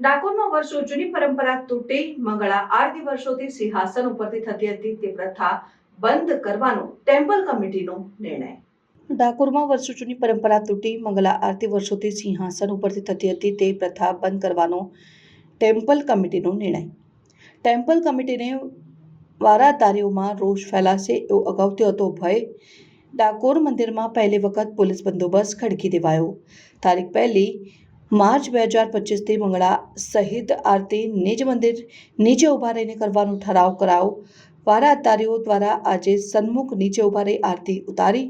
ડાકોરમાં વર્ષો જૂની પરંપરા તૂટી મંગળા આરતી વર્ષોથી સિંહાસન ઉપરથી થતી હતી તે પ્રથા બંધ કરવાનો ટેમ્પલ કમિટીનો નિર્ણય। ડાકોરમાં વર્ષો જૂની પરંપરા તૂટી મંગળા આરતી વર્ષોથી સિંહાસન ઉપરથી થતી હતી તે પ્રથા બંધ કરવાનો ટેમ્પલ કમિટીનો નિર્ણય। ટેમ્પલ કમિટીને વારાદારીઓમાં રોષ ફેલાશે એવો અગાઉથી હતો ભય। ડાકોર મંદિરમાં પહેલી વખત પોલીસ બંદોબસ્ત ખડકી દેવાયો। તારીખ 1 માર્ચ 2025થી મંગળા સહિત આરતી નિજ મંદિર નીચે ઊભા રહીને કરવાનો ઠરાવ કરાયો। વારાદારીઓ દ્વારા આજે સન્મુખ નીચે ઊભા રહી આરતી ઉતારી।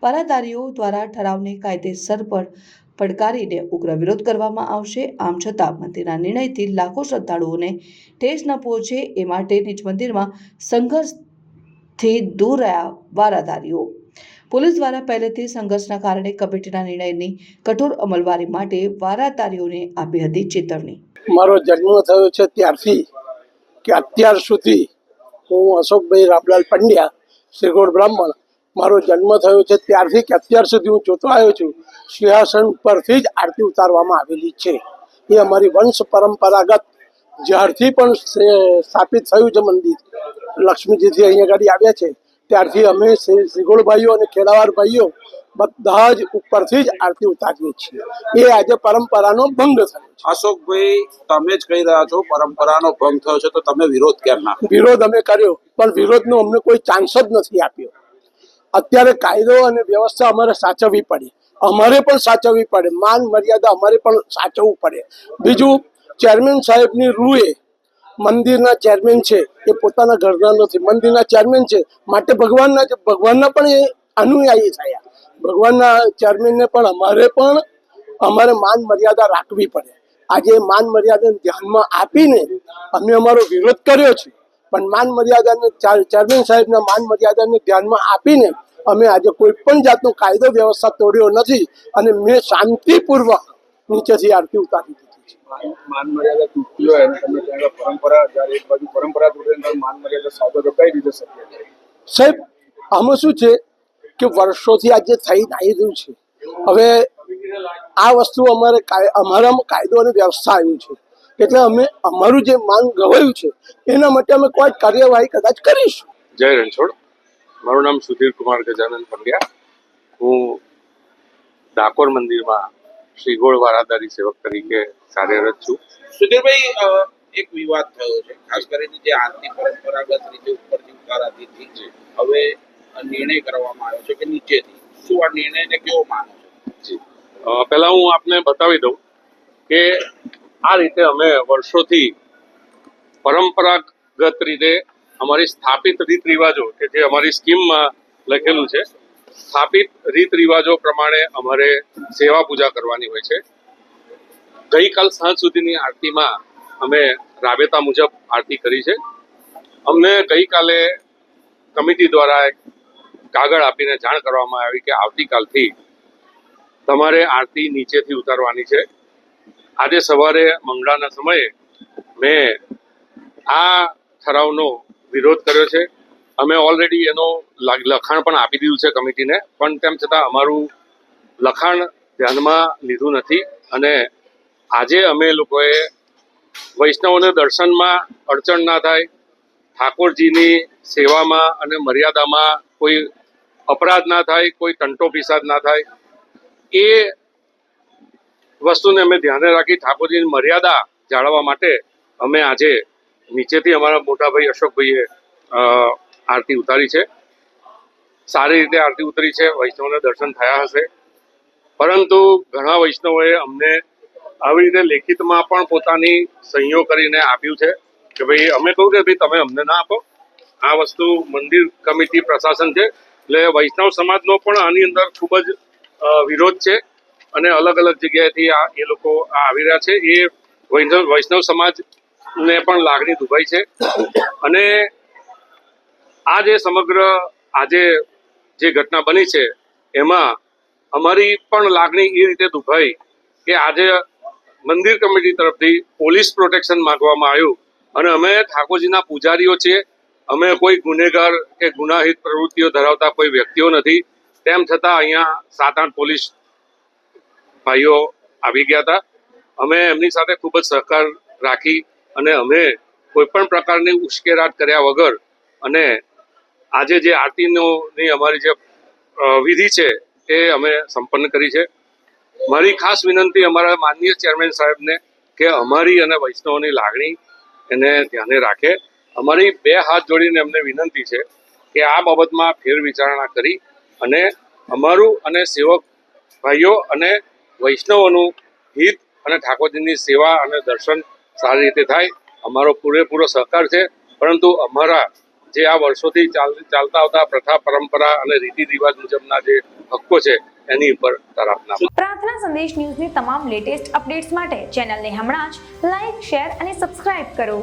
વારાદારીઓ દ્વારા ઠરાવને કાયદેસર પર પડકારીને ઉગ્ર વિરોધ કરવામાં આવશે। આમ છતાં મંદિરના નિર્ણયથી લાખો શ્રદ્ધાળુઓને ઠેસ ન પહોંચે એ માટે નિજ મંદિરમાં સંઘર્ષથી દૂર રહ્યા વારાદારીઓ। પોલીસ દ્વારા પહેલેથી સંઘર્ષના કારણે કમિટીના નિર્ણયની કઠોર અમલવારી માટે વારાદારીઓને આપી હતી ચેતવણી। મારો જન્મ થયો છે ત્યારથી કે અત્યાર સુધી હું અશોકભાઈ રામલાલ પંડ્યા શ્રીગોળ બ્રાહ્મણ મારો જન્મ થયો છે ત્યારથી કે અત્યાર સુધી હું જોતો આવ્યો છું સિંહાસન પરથી જ આરતી ઉતારવામાં આવેલી છે। એ અમારી વંશ પરંપરાગત જ્યારથી પણ સ્થાપિત થયું છે મંદિર લક્ષ્મીજીથી અહીંયા આગળ આવ્યા છે ત્યારથી અમે શ્રીગોળ ભાઈઓ અને ખેડાવાર ભાઈઓ બધા જ ઉપરથી જ આરતી ઉતારીએ છીએ। એ આજે પરંપરાનો ભંગ થયો છે। અશોકભાઈ, તમે જ કહી રહ્યા છો પરંપરાનો ભંગ થયો છે તો તમે વિરોધ કેમ ના? વિરોધ અમે કર્યો પણ વિરોધનો અમને કોઈ ચાન્સ જ નથી આપ્યો। અત્યારે કાયદો અને વ્યવસ્થા અમારે સાચવવી પડે, અમારે પણ સાચવવી પડે, માન મર્યાદા અમારે પણ સાચવવું પડે। બીજું, ચેરમેન સાહેબની રૂએ મંદિરના ચેરમેન છે એ પોતાના ઘરના નથી, મંદિરના ચેરમેન છે માટે ભગવાનના પણ એ અનુયાયી થયા। ભગવાનના ચેરમેનને પણ અમારે માન મર્યાદા રાખવી પડે। આજે માન મર્યાદાને ધ્યાનમાં આપીને અમે અમારો વિરોધ કર્યો છે પણ માન મર્યાદાને ચેરમેન સાહેબના માન મર્યાદાને ધ્યાનમાં આપીને અમે આજે કોઈ પણ જાતનો કાયદો વ્યવસ્થા તોડ્યો નથી અને મેં શાંતિપૂર્વક નીચેથી આરતી ઉતારી દીધી છે। માન મર્યાદા તૂટતી હોય અને તમે ત્યાં પરંપરા જ્યારે એક બાજુ પરંપરા તૂટે માન મર્યાદા સાચો તો કઈ રીતે શક્ય છે? સાહેબ, આમાં શું છે કે વર્ષોથી આજે થઈ આવી રહ્યું છે। હવે આ વસ્તુ અમારામાં કાયદો અને વ્યવસ્થા આવ્યું છે એટલે અમે અમારું જે માન ગવાયું છે એના માટે અમે કોઈ કાર્યવાહી કદાચ કરીશું। જય રણછોડ, મારું નામ સુધીર કુમાર ગજાનન પંડ્યા। હું ડાકોર મંદિરમાં શ્રીગોળ વારાદારી સેવક તરીકે કાર્યરત છું। સુધીરભાઈ, એક વિવાદ થયો છે ખાસ કરીને જે આરતી પરંપરાગત રીતે ઉપરથી ઉતારાતી હતી હવે નિર્ણય કરવામાં આવ્યો છે કે નીચેથી, શું આ નિર્ણયને કેવો માનો છો? પહેલા હું આપને બતાવી દઉં કે આ રીતે અમે વર્ષોથી પરંપરાગત રીતે અમારી સ્થાપિત રીત રિવાજો કે જે અમારી સ્કીમમાં લખેલું છે સ્થાપિત રીત રિવાજો પ્રમાણે અમારે સેવા પૂજા કરવાની હોય છે। ગઈકાલ સાંજ સુધીની આરતીમાં અમે રાબેતા મુજબ આરતી કરી છે। અમને ગઈકાલે કમિટી દ્વારા એક કાગળ આપીને જાણ કરવામાં આવી કે આવતીકાલથી તમારે આરતી નીચેથી ઉતારવાની છે। આજે સવારે મંગળાના સમયે મેં આ ઠરાવનો વિરોધ કર્યો છે। અમે ઓલરેડી એનો લખાણ પણ આપી દીધું છે કમિટીને, પણ તેમ છતાં અમારું લખાણ ધ્યાનમાં લીધું નથી અને આજે અમે લોકોએ વૈષ્ણવોને દર્શનમાં અડચણ ના થાય, ઠાકોરજીની સેવામાં અને મર્યાદામાં કોઈ અપરાધ ના થાય, કોઈ ટંટો ફિસાદ ના થાય એ વસ્તુને અમે ધ્યાને રાખી ઠાકોરજીની મર્યાદા જાળવવા માટે અમે આજે નીચેથી અમારા મોટાભાઈ અશોકભાઈએ આરતી ઉતારી છે। સારી રીતે આરતી ઉતરી છે, વૈષ્ણવને દર્શન થયા હશે, પરંતુ ઘણા વૈષ્ણવોએ અમને આવી રીતે લેખિતમાં પણ પોતાની સહીઓ કરીને આપ્યું છે કે ભાઈ અમે કહ્યું કે ભાઈ તમે અમને ના આપો, આ વસ્તુ મંદિર કમિટી પ્રશાસન છે એટલે વૈષ્ણવ સમાજનો પણ આની અંદર ખૂબ જ વિરોધ છે અને અલગ અલગ જગ્યાએથી એ લોકો આવી રહ્યા છે। એ વૈષ્ણવ સમાજને પણ લાગણી દુભાઈ છે અને આ જે સમગ્ર આજે જે ઘટના બની છે એમાં અમારી પણ લાગણી એ રીતે દુભાઈ કે આજે મંદિર કમિટી તરફથી પોલીસ પ્રોટેક્શન માંગવામાં આવ્યું અને અમે ઠાકોરજીના પૂજારીઓ છીએ, અમે કોઈ ગુનેગાર કે ગુનાહિત પ્રવૃત્તિઓ ધરાવતા કોઈ વ્યક્તિઓ નથી। તેમ છતાં અહીંયા 7-8 પોલીસ ભાઈઓ આવી ગયા હતા અમે એમની સાથે ખૂબ જ સહકાર રાખી અને અમે કોઈ પણ પ્રકારની ઉશ્કેરાટ કર્યા વગર અને આજે જે આરતીની અમારી જે વિધિ છે એ અમે સંપન્ન કરી છે. મારી ખાસ વિનંતી અમારા માનનીય ચેરમેન સાહેબને કે અમારી અને વૈષ્ણવની લાગણી એને ધ્યાને રાખે. અમારી 2 હાથ જોડીને એમને વિનંતી છે કે આ બાબતમાં ફેરવિચારણા કરી અને અમારું અને સેવક ભાઈઓ અને વૈષ્ણવોનું હિત અને ઠાકોરજીની સેવા અને દર્શન સારી રીતે થાય. અમારો પૂરેપૂરો સહકાર છે, પરંતુ અમારા જે આ વર્ષોથી ચાલતા આવતા પ્રથા પરંપરા અને રીતિ રિવાજ મુજબના જે હક્કો છે એની ઉપર તરફના. પ્રાર્થના સંદેશ ન્યૂઝની તમામ લેટેસ્ટ અપડેટ્સ માટે ચેનલને હમણાં જ લાઈક, શેર અને સબસ્ક્રાઇબ કરો.